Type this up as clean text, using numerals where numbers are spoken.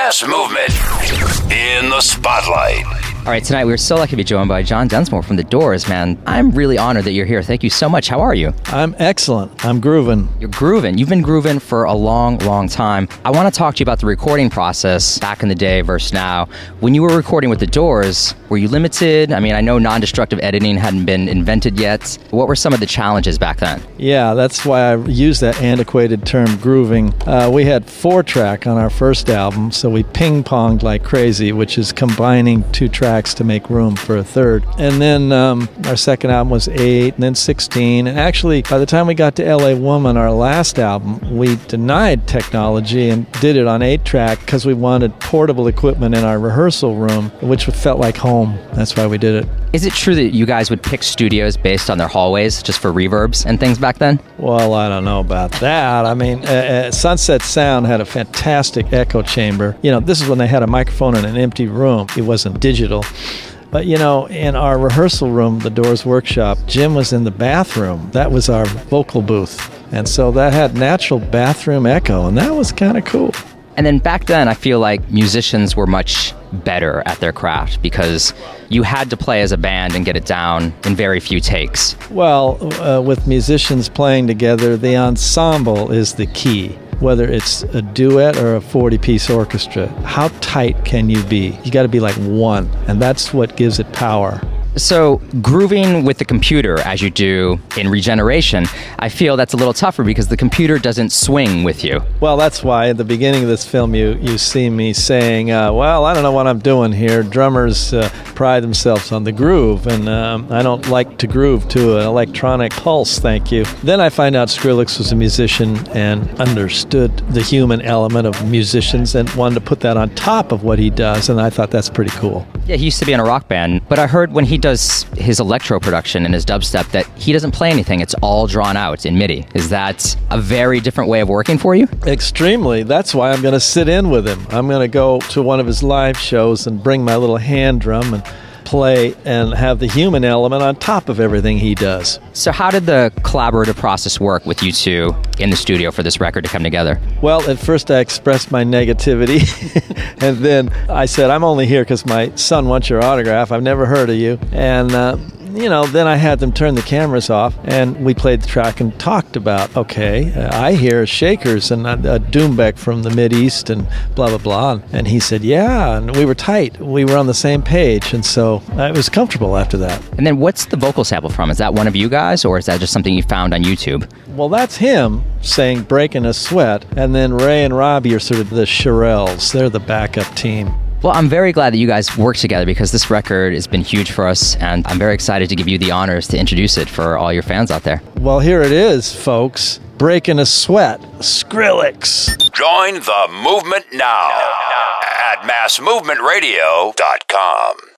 Mass Movement in the Spotlight. All right, tonight we're so lucky to be joined by John Densmore from The Doors, man. I'm really honored that you're here. Thank you so much. How are you? I'm excellent. I'm grooving. You're grooving. You've been grooving for a long, long time. I want to talk to you about the recording process back in the day versus now. When you were recording with The Doors, were you limited? I mean, I know non-destructive editing hadn't been invented yet. What were some of the challenges back then? Yeah, that's why I use that antiquated term grooving. We had 4-track on our first album, so we ping-ponged like crazy, which is combining 2 tracks to make room for a third. And then our second album was 8, and then 16. And actually, by the time we got to LA Woman, our last album, we denied technology and did it on 8-track because we wanted portable equipment in our rehearsal room, which felt like home. That's why we did it. Is it true that you guys would pick studios based on their hallways just for reverbs and things back then? Well, I don't know about that. I mean, Sunset Sound had a fantastic echo chamber. You know, this is when they had a microphone in an empty room. It wasn't digital. But, you know, in our rehearsal room, the Doors workshop, Jim was in the bathroom. That was our vocal booth. And so that had natural bathroom echo, and that was kind of cool. And then back then, I feel like musicians were much better at their craft because you had to play as a band and get it down in very few takes. Well, with musicians playing together, the ensemble is the key. Whether it's a duet or a 40-piece orchestra, how tight can you be? You got to be like one, and that's what gives it power. So grooving with the computer as you do in Regeneration, I feel that's a little tougher because the computer doesn't swing with you. Well, that's why at the beginning of this film you see me saying, well, I don't know what I'm doing here. Drummers pride themselves on the groove, and I don't like to groove to an electronic pulse, thank you. Then I find out Skrillex was a musician and understood the human element of musicians and wanted to put that on top of what he does, and I thought that's pretty cool. Yeah, he used to be in a rock band, but I heard when he does his electro production and his dubstep that he doesn't play anything. It's all drawn out in MIDI. Is that a very different way of working for you? Extremely. That's why I'm going to sit in with him. I'm going to go to one of his live shows and bring my little hand drum and play and have the human element on top of everything he does. So how did the collaborative process work with you two in the studio for this record to come together? Well, at first I expressed my negativity, and then I said, I'm only here because my son wants your autograph. I've never heard of you. And you know, then I had them turn the cameras off, and we played the track and talked about, okay, I hear shakers and a doombeck from the Mideast and blah, blah, blah. And he said, yeah, and we were tight. We were on the same page, and so I was comfortable after that. And then what's the vocal sample from? Is that one of you guys, or is that just something you found on YouTube? Well, that's him saying Breakin A Sweat, and then Ray and Robbie are sort of the Shirelles. They're the backup team. Well, I'm very glad that you guys work together because this record has been huge for us, and I'm very excited to give you the honors to introduce it for all your fans out there. Well, here it is, folks. Breakin A Sweat, Skrillex. Join the movement now at massmovementradio.com.